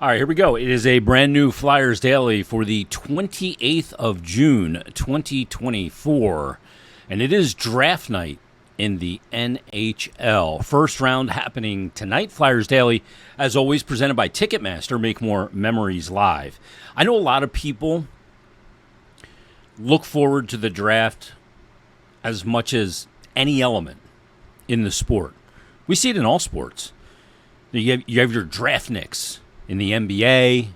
All right, here we go. It is a brand new Flyers Daily for the 28th of June, 2024. And it is draft night in the NHL. First round happening tonight. Flyers Daily, as always, presented by Ticketmaster. Make more memories live. I know a lot of people look forward to the draft as much as any element in the sport. We see it in all sports. You have your draft nicks. In the NBA,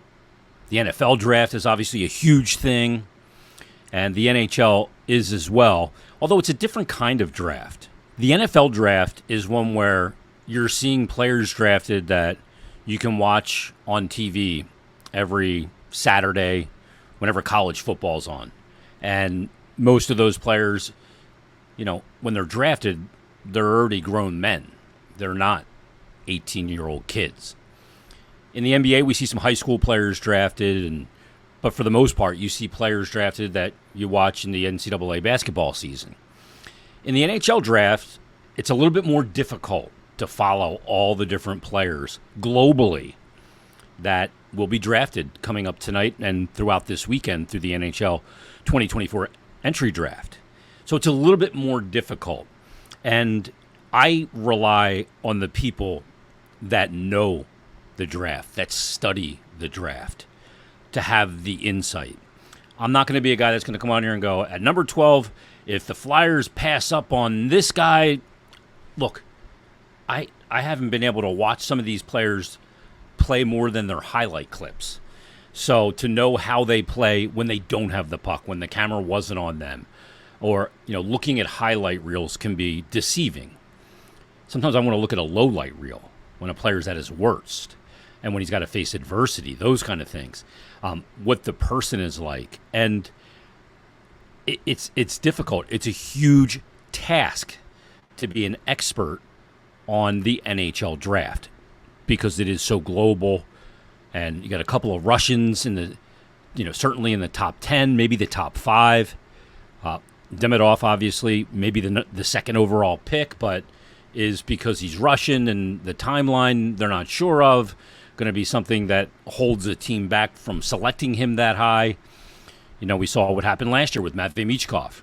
the NFL draft is obviously a huge thing, and the NHL is as well, although it's a different kind of draft. The NFL draft is one where you're seeing players drafted that you can watch on TV every Saturday whenever college football's on. And most of those players, when they're drafted, they're already grown men. They're not 18-year-old kids. In the NBA, we see some high school players drafted, but for the most part, you see players drafted that you watch in the NCAA basketball season. In the NHL draft, it's a little bit more difficult to follow all the different players globally that will be drafted coming up tonight and throughout this weekend through the NHL 2024 entry draft. So it's a little bit more difficult. And I rely on the people that know the draft, that study the draft, to have the insight. I'm not going to be a guy that's going to come on here and go, at number 12, if the Flyers pass up on this guy, look, I haven't been able to watch some of these players play more than their highlight clips. So to know how they play when they don't have the puck, when the camera wasn't on them, or looking at highlight reels can be deceiving. Sometimes I want to look at a low light reel when a player's at his worst. And when he's got to face adversity, those kind of things, what the person is like. And it's difficult. It's a huge task to be an expert on the NHL draft because it is so global. And you got a couple of Russians in the, certainly in the top 10, maybe the top 5. Demidov, obviously, maybe the second overall pick, but is because he's Russian and the timeline they're not sure of. Going to be something that holds a team back from selecting him that high. We saw what happened last year with Matvei Michkov.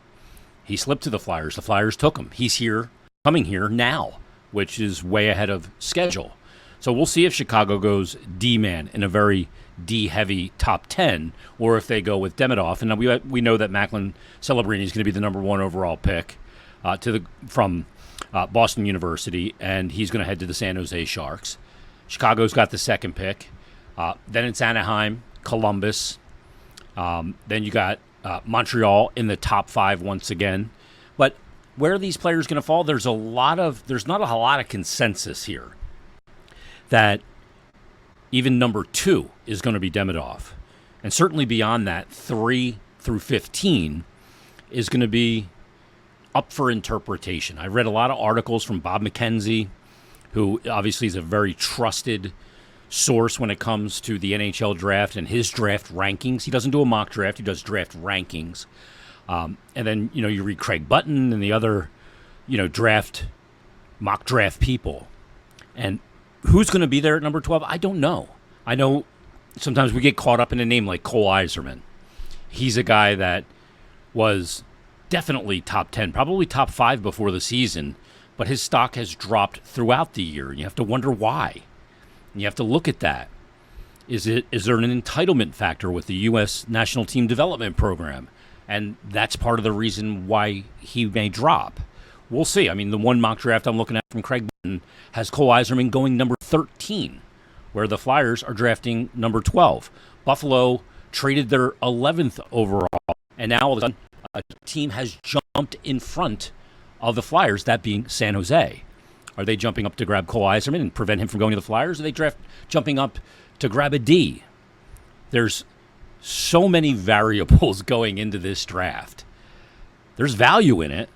He slipped to the Flyers. The Flyers took him. He's coming here now, which is way ahead of schedule. So we'll see if Chicago goes D-man in a very D-heavy top 10, or if they go with Demidov. And we know that Macklin Celebrini is going to be the number 1 overall pick from Boston University, and he's going to head to the San Jose Sharks. Chicago's got the second pick. Then it's Anaheim, Columbus. Then you got Montreal in the top 5 once again. But where are these players going to fall? There's not a lot of consensus here that even number 2 is going to be Demidov. And certainly beyond that, 3 through 15 is going to be up for interpretation. I read a lot of articles from Bob McKenzie, who obviously is a very trusted source when it comes to the NHL draft and his draft rankings. He doesn't do a mock draft. He does draft rankings. And then, you read Craig Button and the other, mock draft people. And who's going to be there at number 12? I don't know. I know sometimes we get caught up in a name like Cole Yzerman. He's a guy that was definitely top 10, probably top 5 before the season, but his stock has dropped throughout the year. You have to wonder why. And you have to look at that. Is there an entitlement factor with the U.S. National Team Development Program? And that's part of the reason why he may drop. We'll see. I mean, the one mock draft I'm looking at from Craig Button has Cole Yzerman going number 13, where the Flyers are drafting number 12. Buffalo traded their 11th overall, and now all of a sudden a team has jumped in front of the Flyers, that being San Jose. Are they jumping up to grab Cole Yzerman and prevent him from going to the Flyers? Or are they jumping up to grab a D? There's so many variables going into this draft. There's value in it,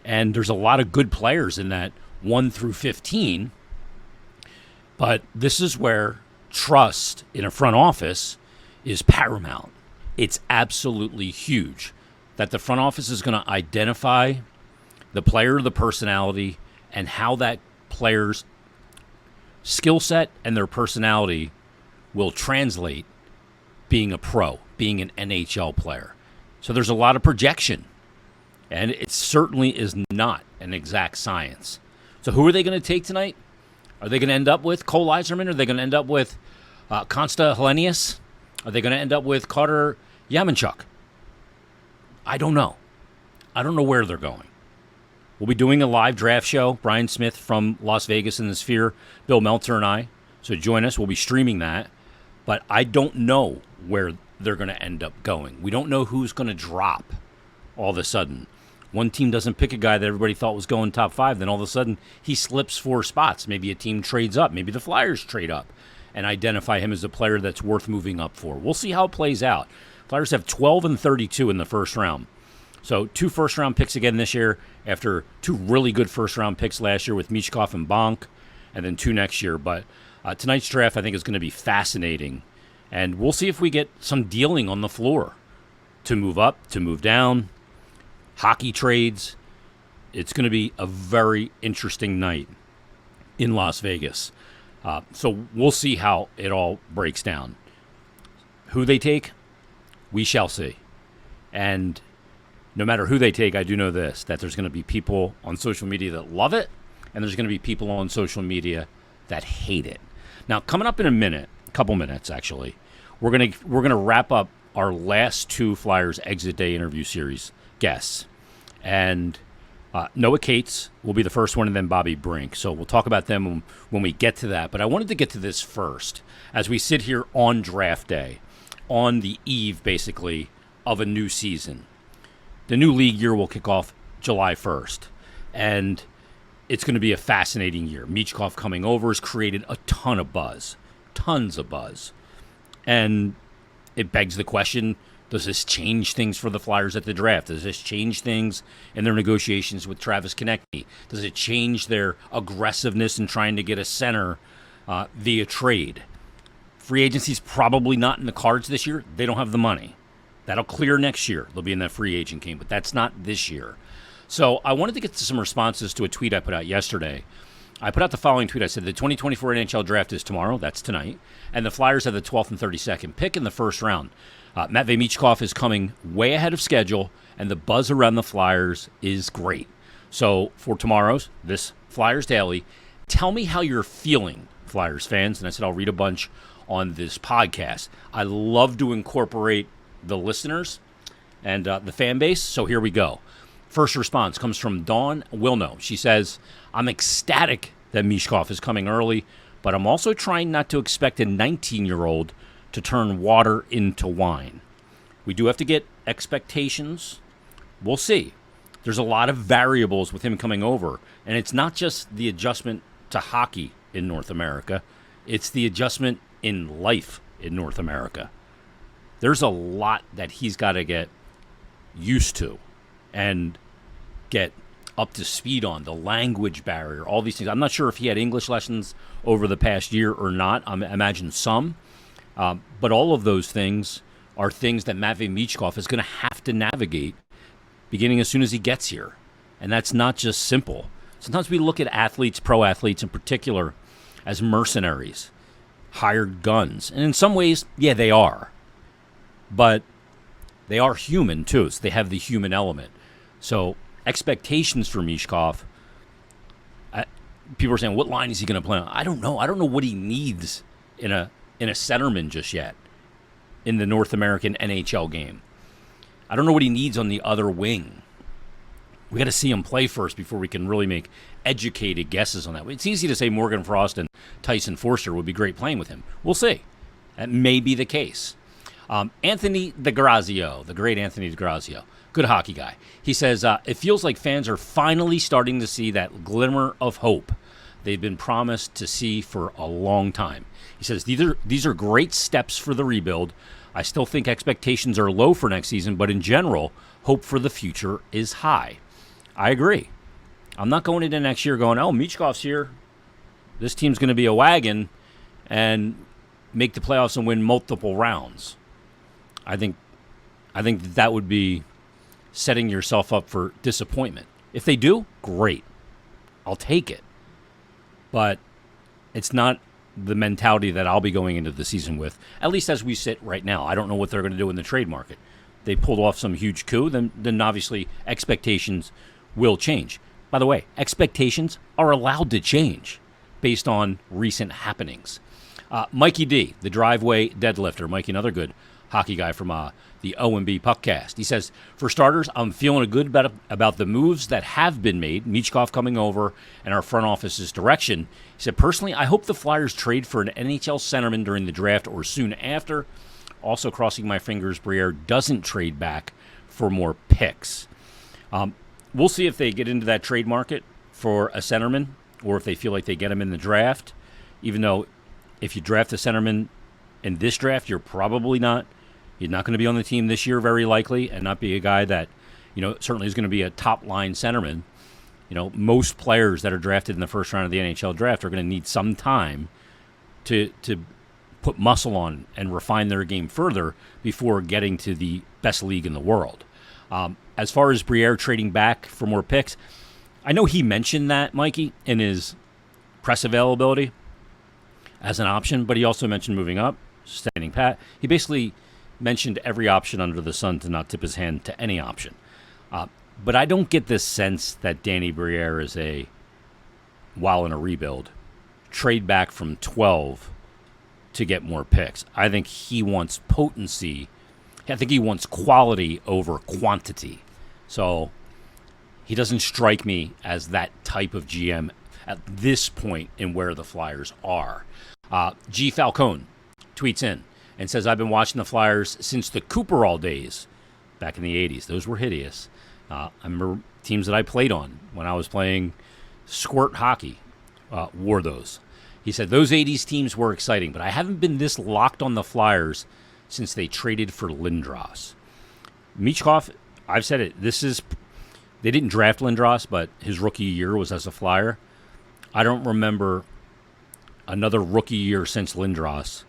and there's a lot of good players in that 1 through 15. But this is where trust in a front office is paramount. It's absolutely huge that the front office is going to identify the player, the personality, and how that player's skill set and their personality will translate being a pro, being an NHL player. So there's a lot of projection, and it certainly is not an exact science. So who are they going to take tonight? Are they going to end up with Cole Yzerman? Are they going to end up with Konsta Helenius? Are they going to end up with Carter Yamanchuk? I don't know. I don't know where they're going. We'll be doing a live draft show. Brian Smith from Las Vegas in the Sphere, Bill Meltzer and I. So join us. We'll be streaming that. But I don't know where they're going to end up going. We don't know who's going to drop all of a sudden. One team doesn't pick a guy that everybody thought was going top 5, then all of a sudden he slips 4 spots. Maybe a team trades up. Maybe the Flyers trade up and identify him as a player that's worth moving up for. We'll see how it plays out. Flyers have 12 and 32 in the first round. So 2 first-round picks again this year after 2 really good first-round picks last year with Michkov and Bonk, and then 2 next year. But tonight's draft, I think, is going to be fascinating. And we'll see if we get some dealing on the floor to move up, to move down, hockey trades. It's going to be a very interesting night in Las Vegas. So we'll see how it all breaks down. Who they take, we shall see. And no matter who they take, I do know this, that there's going to be people on social media that love it, and there's going to be people on social media that hate it. Now, coming up in a couple minutes actually, we're gonna wrap up our last 2 Flyers Exit Day interview series guests, and Noah Cates will be the first one, and then Bobby Brink. So we'll talk about them when we get to that. But I wanted to get to this first, as we sit here on draft day, on the eve basically of a new season. The new league year will kick off July 1st, and it's going to be a fascinating year. Michkov coming over has created a ton of buzz, tons of buzz. And it begs the question, does this change things for the Flyers at the draft? Does this change things in their negotiations with Travis Konecny? Does it change their aggressiveness in trying to get a center via trade? Free agency's probably not in the cards this year. They don't have the money. That'll clear next year. They'll be in that free agent game, but that's not this year. So I wanted to get to some responses to a tweet I put out yesterday. I put out the following tweet. I said the 2024 NHL Draft is tomorrow. That's tonight. And the Flyers have the 12th and 32nd pick in the first round. Matvei Michkov is coming way ahead of schedule, and the buzz around the Flyers is great. So for tomorrow's, this Flyers Daily, tell me how you're feeling, Flyers fans. And I said I'll read a bunch on this podcast. I love to incorporate the listeners and the fan base, so here we go. First response comes from Dawn Wilno. She says, I'm ecstatic that Michkov is coming early, but I'm also trying not to expect a 19-year-old to turn water into wine. We do have to get expectations. We'll see. There's a lot of variables with him coming over, and it's not just the adjustment to hockey in North America. It's the adjustment in life in North America. There's a lot that he's got to get used to and get up to speed on, the language barrier, all these things. I'm not sure if he had English lessons over the past year or not. I imagine some. But all of those things are things that Matvei Michkov is going to have to navigate beginning as soon as he gets here. And that's not just simple. Sometimes we look at athletes, pro athletes in particular, as mercenaries, hired guns. And in some ways, yeah, they are. But they are human, too. So they have the human element. So expectations for Michkov, people are saying, what line is he going to play on? I don't know. I don't know what he needs in a centerman just yet in the North American NHL game. I don't know what he needs on the other wing. We got to see him play first before we can really make educated guesses on that. It's easy to say Morgan Frost and Tyson Forster would be great playing with him. We'll see. That may be the case. Anthony DeGrazio, the great Anthony DeGrazio, good hockey guy. He says, it feels like fans are finally starting to see that glimmer of hope they've been promised to see for a long time. He says, these are great steps for the rebuild. I still think expectations are low for next season, but in general, hope for the future is high. I agree. I'm not going into next year going, oh, Michkov's here. This team's going to be a wagon and make the playoffs and win multiple rounds. I think that would be setting yourself up for disappointment. If they do, great. I'll take it. But it's not the mentality that I'll be going into the season with, at least as we sit right now. I don't know what they're going to do in the trade market. They pulled off some huge coup, then obviously expectations will change. By the way, expectations are allowed to change based on recent happenings. Mikey D, the driveway deadlifter. Mikey, another good hockey guy from the O&B Puckcast. He says, for starters, I'm feeling good about the moves that have been made, Michkov coming over and our front office's direction. He said, personally, I hope the Flyers trade for an NHL centerman during the draft or soon after. Also crossing my fingers, Briere doesn't trade back for more picks. We'll see if they get into that trade market for a centerman or if they feel like they get him in the draft, even though if you draft a centerman in this draft, you're probably not. He's not going to be on the team this year, very likely, and not be a guy that, certainly is going to be a top-line centerman. Most players that are drafted in the first round of the NHL draft are going to need some time to put muscle on and refine their game further before getting to the best league in the world. As far as Briere trading back for more picks, I know he mentioned that, Mikey, in his press availability as an option, but he also mentioned moving up, standing pat. He basically mentioned every option under the sun to not tip his hand to any option. But I don't get this sense that Danny Briere is while in a rebuild, trade back from 12 to get more picks. I think he wants potency. I think he wants quality over quantity. So he doesn't strike me as that type of GM at this point in where the Flyers are. G. Falcone tweets in and says, I've been watching the Flyers since the Cooperall days back in the 80s. Those were hideous. I remember teams that I played on when I was playing squirt hockey wore those. He said, those 80s teams were exciting, but I haven't been this locked on the Flyers since they traded for Lindros. Michkov, I've said it, they didn't draft Lindros, but his rookie year was as a Flyer. I don't remember another rookie year since Lindros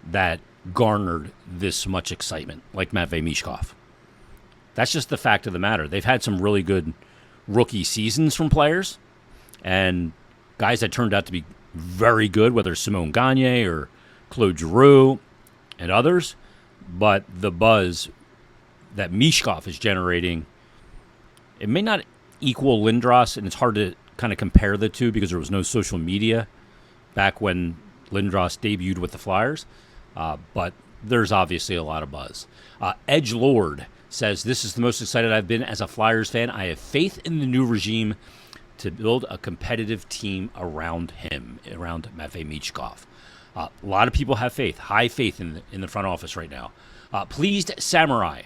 that garnered this much excitement like Matvei Michkov. That's just the fact of the matter. They've had some really good rookie seasons from players and guys that turned out to be very good, whether Simon Gagne or Claude Giroux and others. But the buzz that Michkov is generating, it may not equal Lindros, and it's hard to kind of compare the two because there was no social media back when Lindros debuted with the Flyers. But there's obviously a lot of buzz. Edgelord says, this is the most excited I've been as a Flyers fan. I have faith in the new regime to build a competitive team around him, around Matvei Michkov. A lot of people have faith, high faith in the front office right now. Pleased Samurai,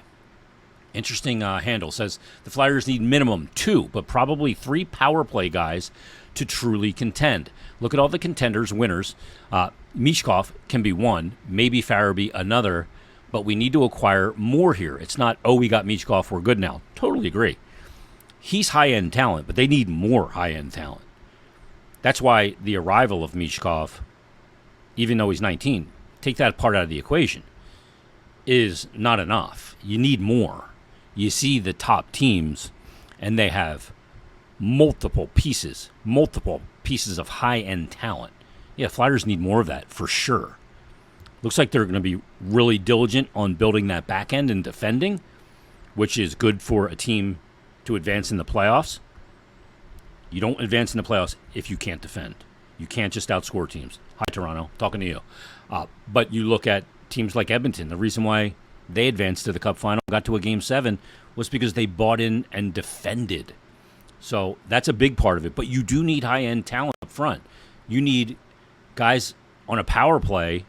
interesting handle, says the Flyers need minimum 2, but probably 3 power play guys to truly contend. Look at all the contenders, winners. Michkov can be one, maybe Farabee another, but we need to acquire more here. It's not, we got Michkov, we're good now. Totally agree. He's high-end talent, but they need more high-end talent. That's why the arrival of Michkov, even though he's 19, take that part out of the equation, is not enough. You need more. You see the top teams, and they have multiple pieces of high-end talent. Yeah, Flyers need more of that, for sure. Looks like they're going to be really diligent on building that back end and defending, which is good for a team to advance in the playoffs. You don't advance in the playoffs if you can't defend. You can't just outscore teams. Hi, Toronto. Talking to you. But you look at teams like Edmonton. The reason why they advanced to the Cup final, got to a Game 7, was because they bought in and defended. So that's a big part of it. But you do need high-end talent up front. You need guys on a power play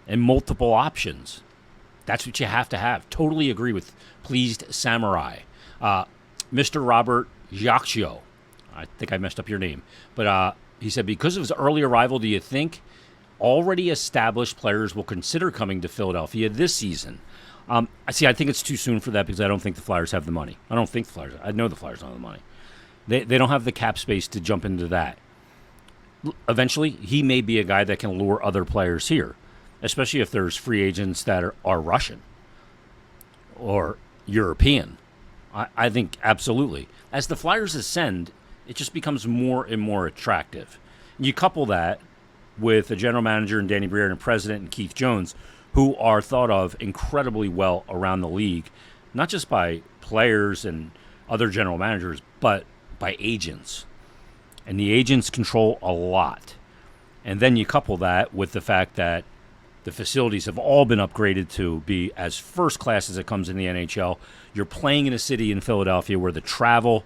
and multiple options. That's what you have to have. Totally agree with Pleased Samurai. Mr. Robert Giacchio. I think I messed up your name. But he said, because of his early arrival, do you think already established players will consider coming to Philadelphia this season? I think it's too soon for that because I don't think the Flyers have the money. I know the Flyers don't have the money. They don't have the cap space to jump into that. Eventually, he may be a guy that can lure other players here, especially if there's free agents that are Russian or European. I think absolutely. As the Flyers ascend, it just becomes more and more attractive. You couple that with a general manager and Danny Briere and a president and Keith Jones, who are thought of incredibly well around the league, not just by players and other general managers, but by agents. And the agents control a lot. And then you couple that with the fact that the facilities have all been upgraded to be as first class as it comes in the NHL. You're playing in a city in Philadelphia where the travel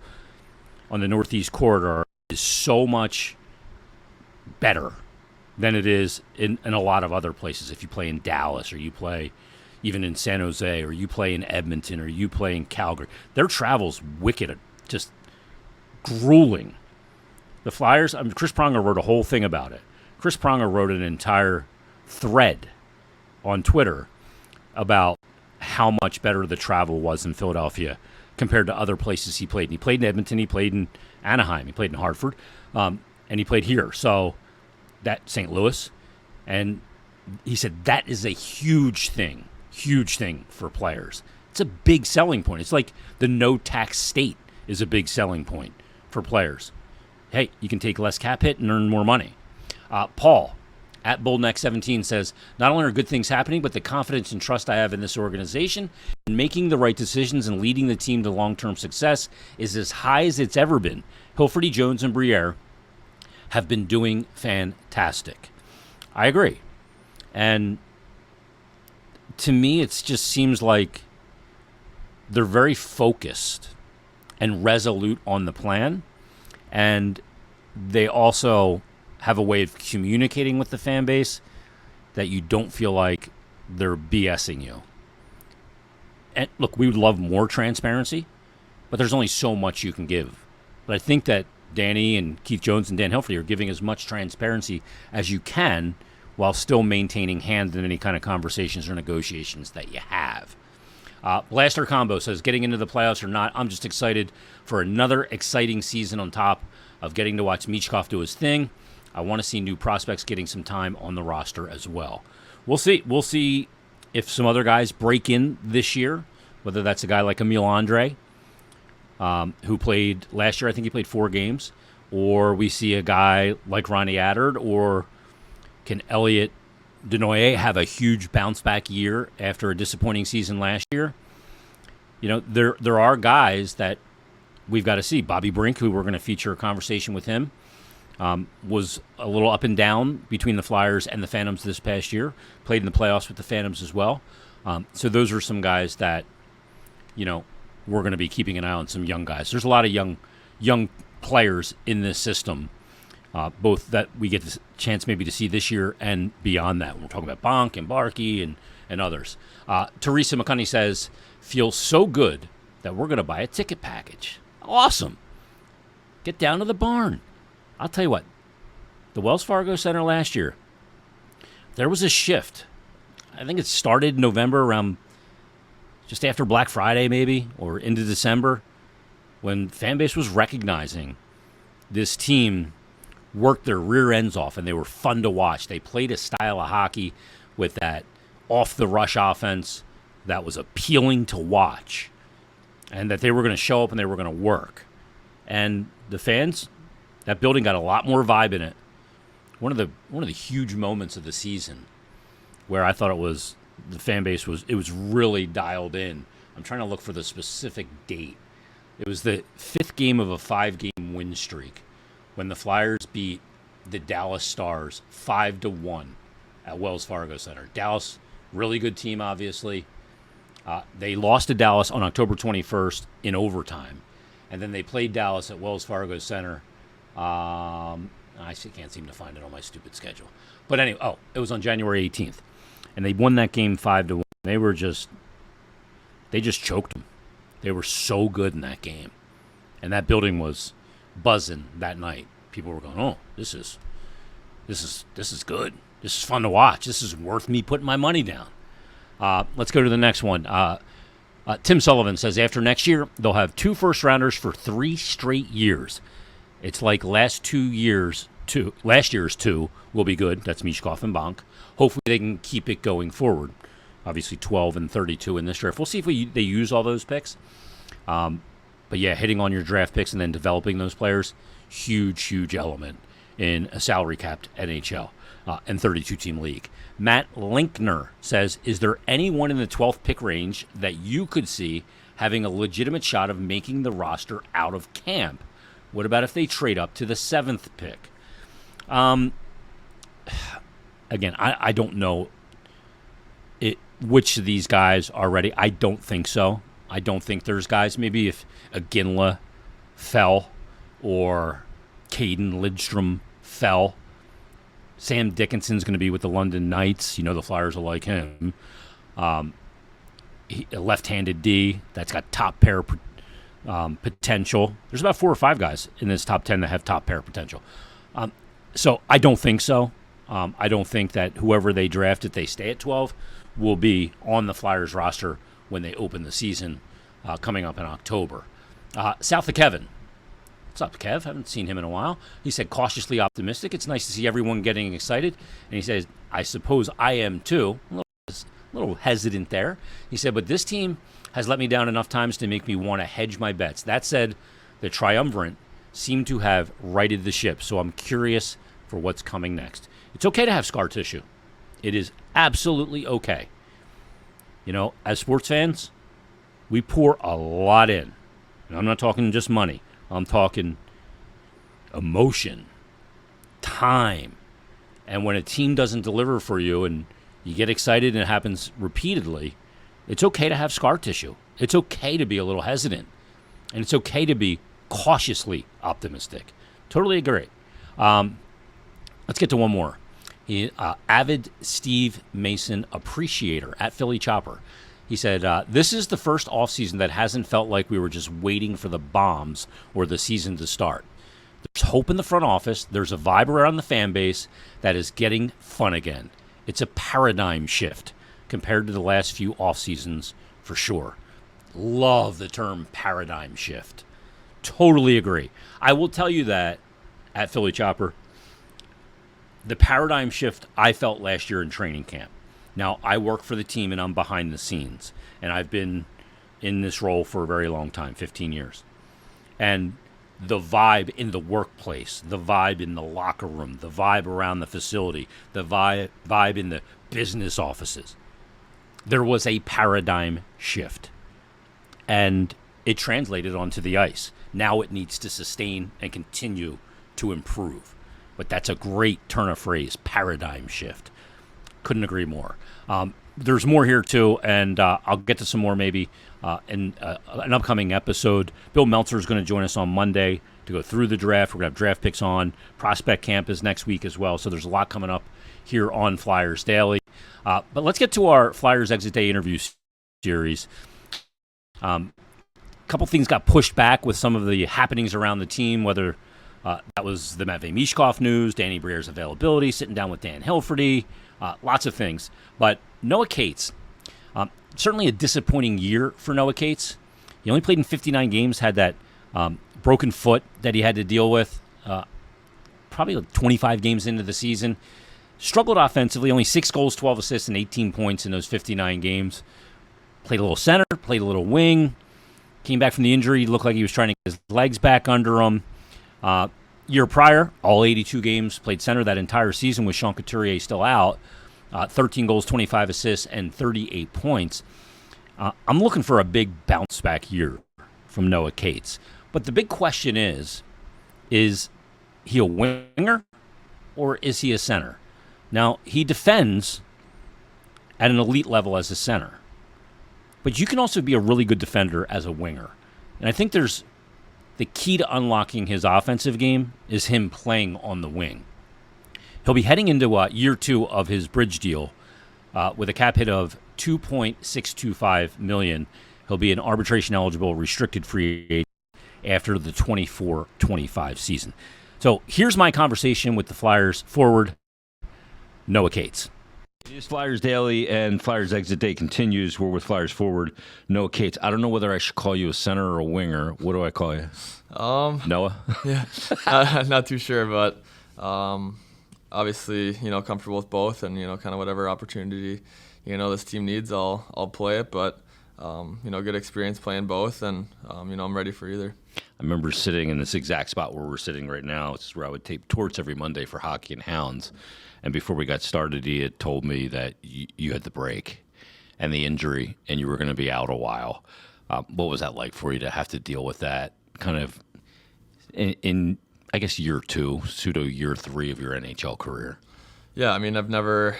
on the Northeast Corridor is so much better than it is in a lot of other places. If you play in Dallas, or you play even in San Jose, or you play in Edmonton, or you play in Calgary, their travel's wicked, just grueling. The Flyers, Chris Pronger wrote a whole thing about it. Chris Pronger wrote an entire thread on Twitter about how much better the travel was in Philadelphia compared to other places he played. And he played in Edmonton, he played in Anaheim, he played in Hartford, and he played here. So that St. Louis, and he said that is a huge thing for players. It's a big selling point. It's like the no-tax state is a big selling point for players. Hey, you can take less cap hit and earn more money. Paul at Bullneck17 says, not only are good things happening, but the confidence and trust I have in this organization and making the right decisions and leading the team to long-term success is as high as it's ever been. Hilferty, Jones, and Briere have been doing fantastic. I agree. And to me, it just seems like they're very focused and resolute on the plan. And they also have a way of communicating with the fan base that you don't feel like they're BSing you. And look, we would love more transparency, but there's only so much you can give. But I think that Danny and Keith Jones and Dan Hilferty are giving as much transparency as you can while still maintaining hand in any kind of conversations or negotiations that you have. Blaster Combo says, getting into the playoffs or not, I'm just excited for another exciting season on top of getting to watch Michkov do his thing. I want to see new prospects getting some time on the roster as well. We'll see. We'll see if some other guys break in this year, whether that's a guy like Emil Andre, who played last year. I think he played 4 games. Or we see a guy like Ronnie Attard, or can Elliot Denoyer have a huge bounce-back year after a disappointing season last year? You know, there are guys that we've got to see. Bobby Brink, who we're going to feature a conversation with him, was a little up and down between the Flyers and the Phantoms this past year. Played in the playoffs with the Phantoms as well. So those are some guys that, you know, we're going to be keeping an eye on, some young guys. There's a lot of young players in this system, both that we get the chance maybe to see this year and beyond that. We're talking about Bonk and Barkey and others. Teresa McCunney says, feels so good that we're going to buy a ticket package. Awesome. Get down to the barn. I'll tell you what, the Wells Fargo Center last year, there was a shift. I think it started in November, around just after Black Friday maybe, or into December, when fan base was recognizing this team worked their rear ends off and they were fun to watch. They played a style of hockey with that off-the-rush offense that was appealing to watch, and that they were going to show up and they were going to work. And the fans, that building got a lot more vibe in it. One of the huge moments of the season where I thought the fan base was really dialed in. I'm trying to look for the specific date. It was the 5th game of a 5-game win streak when the Flyers beat the Dallas Stars 5-1 at Wells Fargo Center. Dallas, really good team, obviously. They lost to Dallas on October 21st in overtime, and then they played Dallas at Wells Fargo Center. I can't seem to find it on my stupid schedule. But anyway, it was on January 18th, and they won that game 5-1. They just choked them. They were so good in that game, and that building was buzzing that night. People were going, "Oh, this is good. This is fun to watch. This is worth me putting my money down." Let's go to the next one. Tim Sullivan says, after next year, they'll have 2 first-rounders for 3 straight years. It's like last year's 2 will be good. That's Michkov and Bonk. Hopefully they can keep it going forward. Obviously 12 and 32 in this draft. We'll see if they use all those picks. But yeah, hitting on your draft picks and then developing those players, huge element in a salary-capped NHL. and 32-team league. Matt Linkner says, is there anyone in the 12th pick range that you could see having a legitimate shot of making the roster out of camp? What about if they trade up to the 7th pick? Again, I don't know which of these guys are ready. I don't think so. I don't think there's guys. Maybe if Iginla fell or Caden Lidstrom fell. Sam Dickinson's going to be with the London Knights. You know the Flyers will like him. A left-handed D that's got top pair potential. There's about 4 or 5 guys in this top 10 that have top pair potential. So I don't think so. I don't think that whoever they draft, if they stay at 12, will be on the Flyers roster when they open the season coming up in October. South of Kevin. What's up, Kev? Haven't seen him in a while. He said, cautiously optimistic. It's nice to see everyone getting excited. And he says, I suppose I am too. A little hesitant there. He said, but this team has let me down enough times to make me want to hedge my bets. That said, the triumvirate seem to have righted the ship, so I'm curious for what's coming next. It's okay to have scar tissue. It is absolutely okay. You know, as sports fans, we pour a lot in. And I'm not talking just money. I'm talking emotion, time. And when a team doesn't deliver for you and you get excited and it happens repeatedly, it's okay to have scar tissue. It's okay to be a little hesitant. And it's okay to be cautiously optimistic. Totally agree. Let's get to one more. Avid Steve Mason appreciator at Philly Chopper. He said, this is the first offseason that hasn't felt like we were just waiting for the bombs or the season to start. There's hope in the front office. There's a vibe around the fan base that is getting fun again. It's a paradigm shift compared to the last few off seasons for sure. Love the term paradigm shift. Totally agree. I will tell you that at Philly Chopper, the paradigm shift I felt last year in training camp. Now, I work for the team and I'm behind the scenes, and I've been in this role for a very long time, 15 years. And the vibe in the workplace, the vibe in the locker room, the vibe around the facility, the vibe in the business offices, there was a paradigm shift. And it translated onto the ice. Now it needs to sustain and continue to improve. But that's a great turn of phrase, paradigm shift. Couldn't agree more. There's more here, too, and I'll get to some more maybe in an upcoming episode. Bill Meltzer is going to join us on Monday to go through the draft. We're going to have draft picks on. Prospect Camp is next week as well, so there's a lot coming up here on Flyers Daily. But let's get to our Flyers Exit Day interview series. A couple things got pushed back with some of the happenings around the team, whether that was the Matvei Michkov news, Danny Briere's availability, sitting down with Dan Hilferty, lots of things. But Noah Cates, certainly a disappointing year for Noah Cates. He only played in 59 games, had that broken foot that he had to deal with, probably like 25 games into the season. Struggled offensively, only 6 goals, 12 assists, and 18 points in those 59 games. Played a little center, played a little wing. Came back from the injury, looked like he was trying to get his legs back under him. Year prior, all 82 games, played center that entire season with Sean Couturier still out. 13 goals, 25 assists, and 38 points. I'm looking for a big bounce-back year from Noah Cates. But the big question is he a winger or is he a center? Now, he defends at an elite level as a center. But you can also be a really good defender as a winger. And I think there's the key to unlocking his offensive game is him playing on the wing. He'll be heading into year 2 of his bridge deal with a cap hit of $2.625 million. He'll be an arbitration-eligible restricted free agent after the 24-25 season. So here's my conversation with the Flyers forward, Noah Cates. It is Flyers Daily, and Flyers Exit Day continues. We're with Flyers forward, Noah Cates. I don't know whether I should call you a center or a winger. What do I call you? Noah? Yeah, not too sure, but obviously, comfortable with both, and kind of whatever opportunity this team needs, I'll play it. But good experience playing both, and I'm ready for either. I remember sitting in this exact spot where we're sitting right now. It's where I would tape torts every Monday for Hockey and Hounds. And before we got started, he had told me that you had the break and the injury, and you were going to be out a while. What was that like for you to have to deal with that kind of in I guess, year 2, pseudo year 3 of your NHL career? Yeah, I mean, I've never,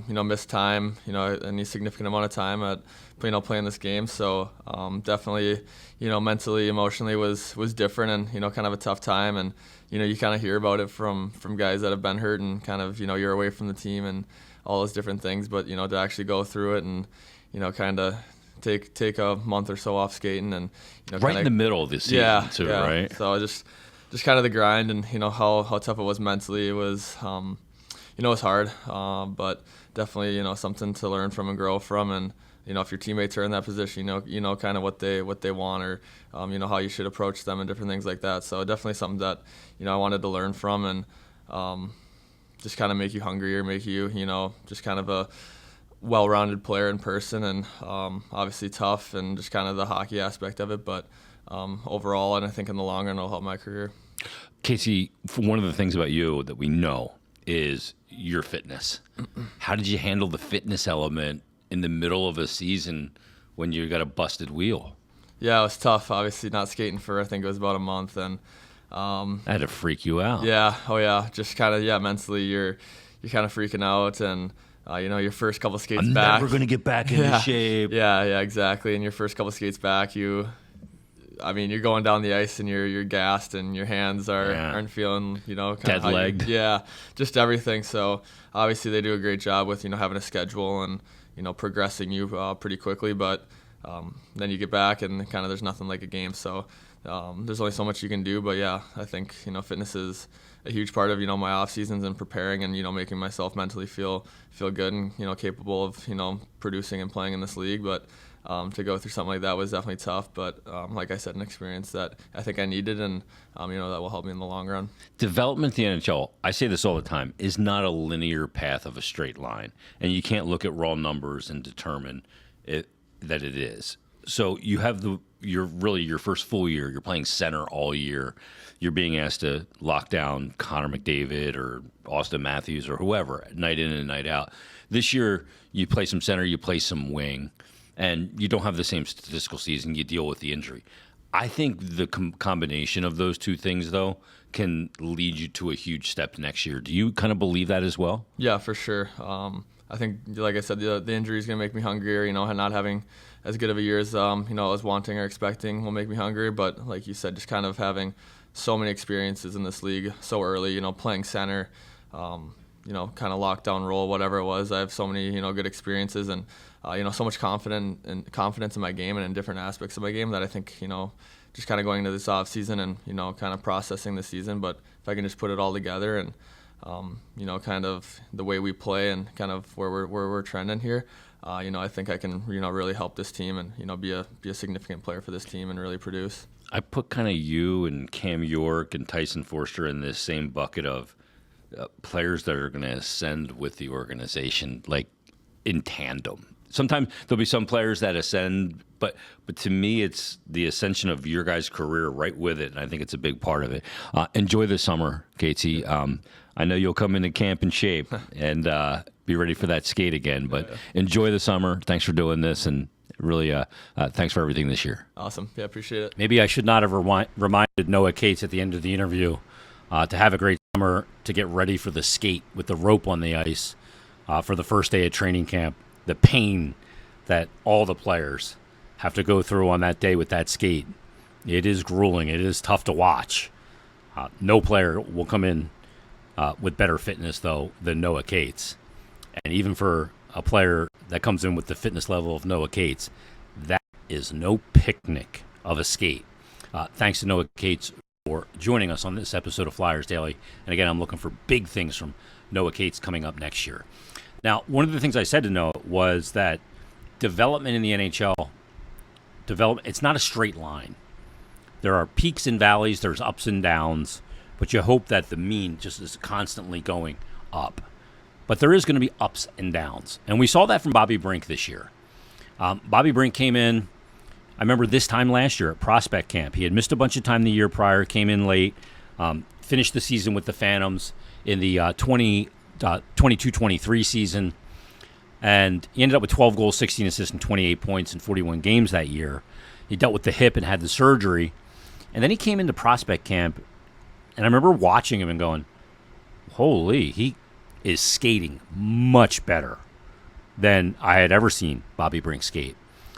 missed time, any significant amount of time at, playing this game. So definitely, mentally, emotionally was different and, kind of a tough time. And, you kind of hear about it from guys that have been hurt and kind of, you're away from the team and all those different things. But, to actually go through it and, kind of take a month or so off skating and, right in the middle of the season too, yeah. Right? So just kind of the grind and, how tough it was mentally. It was, it was hard, but definitely, something to learn from and grow from. And, if your teammates are in that position, kind of what they want or, how you should approach them and different things like that. So definitely something that, I wanted to learn from and just kind of make you hungrier, make you, just kind of a well-rounded player in person and obviously tough and just kind of the hockey aspect of it. But overall, and I think in the long run, it'll help my career. Casey, one of the things about you that we know is your fitness. How did you handle the fitness element in the middle of a season when you got a busted wheel? Yeah, it was tough. Obviously, not skating for I think it was about a month, and that had to freak you out. Yeah, just kind of mentally you're kind of freaking out, and your first couple skates I'm back. never gonna get back into shape. Yeah, exactly. And your first couple skates back, you're going down the ice and you're gassed and your hands aren't feeling, dead legged. Yeah, just everything. So obviously they do a great job with, having a schedule and, progressing you pretty quickly. But then you get back and kind of there's nothing like a game. So there's only so much you can do. But yeah, I think, fitness is a huge part of, my off seasons and preparing and, making myself mentally feel good and, capable of, producing and playing in this league. But to go through something like that was definitely tough, but like I said, an experience that I think I needed, and that will help me in the long run. Development in the NHL, I say this all the time, is not a linear path of a straight line, and you can't look at raw numbers and determine that it is. So you have your first full year. You're playing center all year. You're being asked to lock down Connor McDavid or Austin Matthews or whoever, night in and night out. This year, you play some center, you play some wing. And you don't have the same statistical season. You deal with the injury. I think the combination of those two things, though, can lead you to a huge step next year. Do you kind of believe that as well? Yeah, for sure. I think, like I said, the injury is going to make me hungrier. Not having as good of a year as I was wanting or expecting will make me hungry. But like you said, just kind of having so many experiences in this league so early. Playing center. Kind of lockdown role, whatever it was. I have so many, good experiences and, so much confidence in my game and in different aspects of my game that I think, just kind of going into this off season and, kind of processing the season. But if I can just put it all together and, kind of the way we play and kind of where we're trending here, I think I can, really help this team and, be a significant player for this team and really produce. I put kind of you and Cam York and Tyson Forster in this same bucket of players that are going to ascend with the organization, like in tandem. Sometimes there'll be some players that ascend, but to me, it's the ascension of your guys' career right with it, and I think it's a big part of it. Enjoy the summer, Casey. I know you'll come into camp in shape and be ready for that skate again, but enjoy the summer. Thanks for doing this, and really thanks for everything this year. Awesome. Yeah, appreciate it. Maybe I should not have reminded Noah Cates at the end of the interview to have a great summer, to get ready for the skate with the rope on the ice for the first day of training camp. The pain that all the players have to go through on that day with that skate. It is grueling. It is tough to watch. No player will come in with better fitness, though, than Noah Cates. And even for a player that comes in with the fitness level of Noah Cates, that is no picnic of a skate. Thanks to Noah Cates for joining us on this episode of Flyers Daily. And again, I'm looking for big things from Noah Cates coming up next year. Now, one of the things I said to Noah was that development in the NHL, it's not a straight line. There are peaks and valleys, there's ups and downs, but you hope that the mean just is constantly going up. But there is going to be ups and downs. And we saw that from Bobby Brink this year. Bobby Brink came in, I remember this time last year at prospect camp. He had missed a bunch of time the year prior, came in late, finished the season with the Phantoms in the 22-23 season, and he ended up with 12 goals, 16 assists, and 28 points in 41 games that year. He dealt with the hip and had the surgery, and then he came into prospect camp, and I remember watching him and going, holy, he is skating much better than I had ever seen Bobby Brink skate.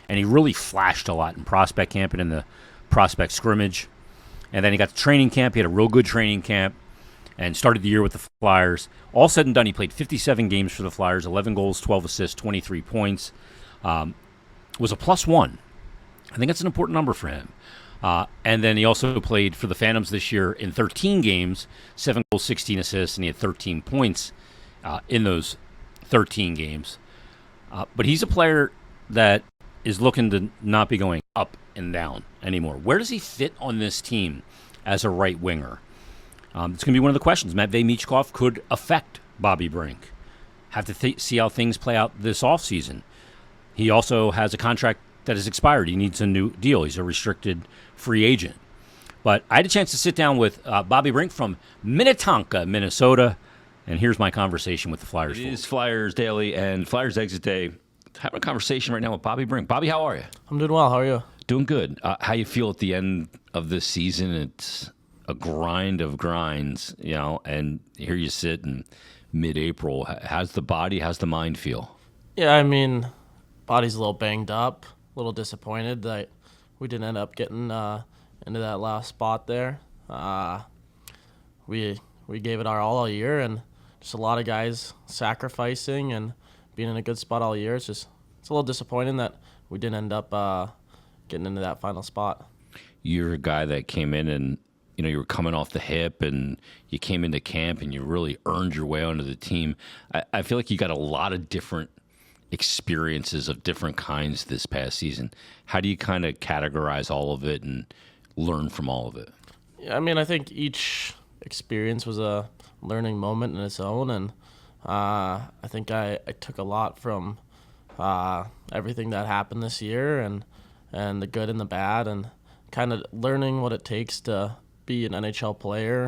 And he really flashed a lot in prospect camp and in the prospect scrimmage. And then he got to training camp. He had a real good training camp and started the year with the Flyers. All said and done, he played 57 games for the Flyers, 11 goals, 12 assists, 23 points. Was a +1. I think that's an important number for him. And then he also played for the Phantoms this year in 13 games, 7 goals, 16 assists, and he had 13 points in those 13 games. But he's a player that is looking to not be going up and down anymore. Where does he fit on this team as a right winger? It's going to be one of the questions. Matvei Michkov could affect Bobby Brink. Have to see how things play out this offseason. He also has a contract that has expired. He needs a new deal. He's a restricted free agent. But I had a chance to sit down with Bobby Brink from Minnetonka, Minnesota, and here's my conversation with the Flyers. It is Flyers Daily and Flyers Exit Day. Having a conversation right now with Bobby Brink. Bobby, how are you? I'm doing well. How are you? Doing good. How you feel at the end of this season? It's a grind of grinds, and here you sit in mid-April. How's the body, how's the mind feel? Yeah, I mean, body's a little banged up, a little disappointed that we didn't end up getting into that last spot there. We gave it our all year, and just a lot of guys sacrificing and being in a good spot all year. It's a little disappointing that we didn't end up getting into that final spot. You're a guy that came in and, you were coming off the hip and you came into camp and you really earned your way onto the team. I feel like you got a lot of different experiences of different kinds this past season. How do you kind of categorize all of it and learn from all of it? Yeah, I mean, I think each experience was a learning moment in its own, and I think I took a lot from everything that happened this year and the good and the bad, and kind of learning what it takes to be an NHL player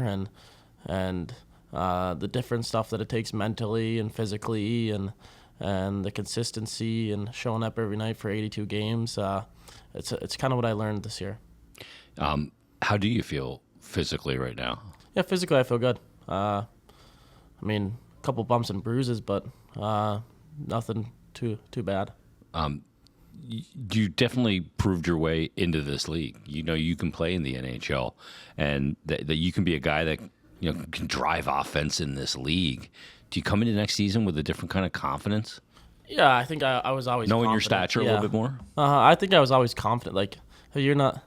and the different stuff that it takes mentally and physically and the consistency and showing up every night for 82 games. It's kind of what I learned this year. How do you feel physically right now? Yeah, physically I feel good. I mean, a couple bumps and bruises, but nothing too bad. You definitely proved your way into this league. You can play in the NHL, and that you can be a guy that can drive offense in this league. Do you come into next season with a different kind of confidence? Yeah, I think I was always knowing confident. Your stature a little bit more. I think I was always confident. Like, hey, you're not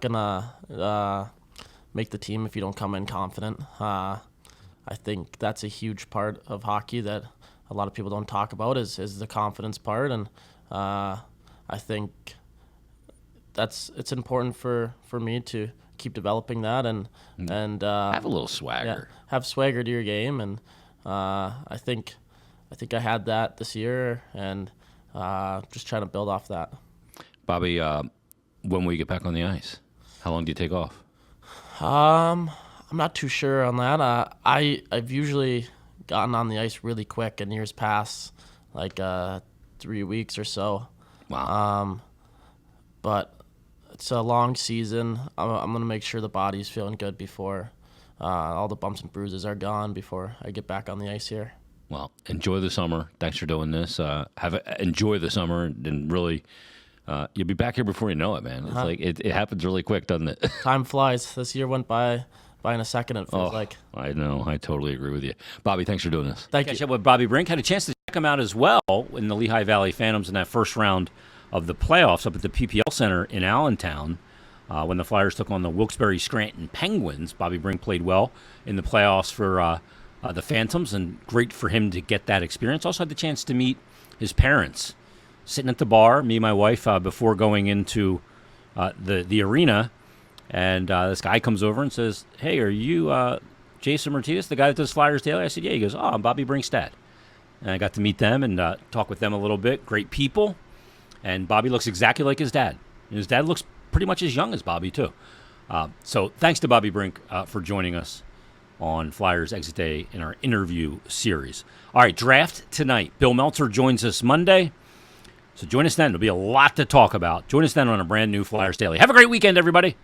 gonna make the team if you don't come in confident. I think that's a huge part of hockey that a lot of people don't talk about is the confidence part, and I think it's important for me to keep developing that and have a little swagger. Yeah, have swagger to your game, and I think I had that this year, and just trying to build off that. Bobby, when will you get back on the ice? How long do you take off? I'm not too sure on that. I've usually gotten on the ice really quick in years past, like 3 weeks or so. Wow. But it's a long season. I'm going to make sure the body's feeling good before all the bumps and bruises are gone before I get back on the ice here. Well, enjoy the summer. Thanks for doing this. Enjoy the summer, and really, you'll be back here before you know it, man. It's like it happens really quick, doesn't it? Time flies. This year went by in a second, it feels like. I know. I totally agree with you. Bobby, thanks for doing this. Thank you. Catch up with Bobby Brink. Had a chance to check him out as well in the Lehigh Valley Phantoms in that first round of the playoffs up at the PPL Center in Allentown when the Flyers took on the Wilkes-Barre Scranton Penguins. Bobby Brink played well in the playoffs for the Phantoms, and great for him to get that experience. Also had the chance to meet his parents sitting at the bar, me and my wife, before going into the arena. And this guy comes over and says, "Hey, are you Jason Myrtetus, the guy that does Flyers Daily?" I said, "Yeah." He goes, "Oh, I'm Bobby Brink's dad." And I got to meet them and talk with them a little bit. Great people. And Bobby looks exactly like his dad. And his dad looks pretty much as young as Bobby, too. So thanks to Bobby Brink for joining us on Flyers Exit Day in our interview series. All right, draft tonight. Bill Meltzer joins us Monday. So join us then. There'll be a lot to talk about. Join us then on a brand new Flyers Daily. Have a great weekend, everybody.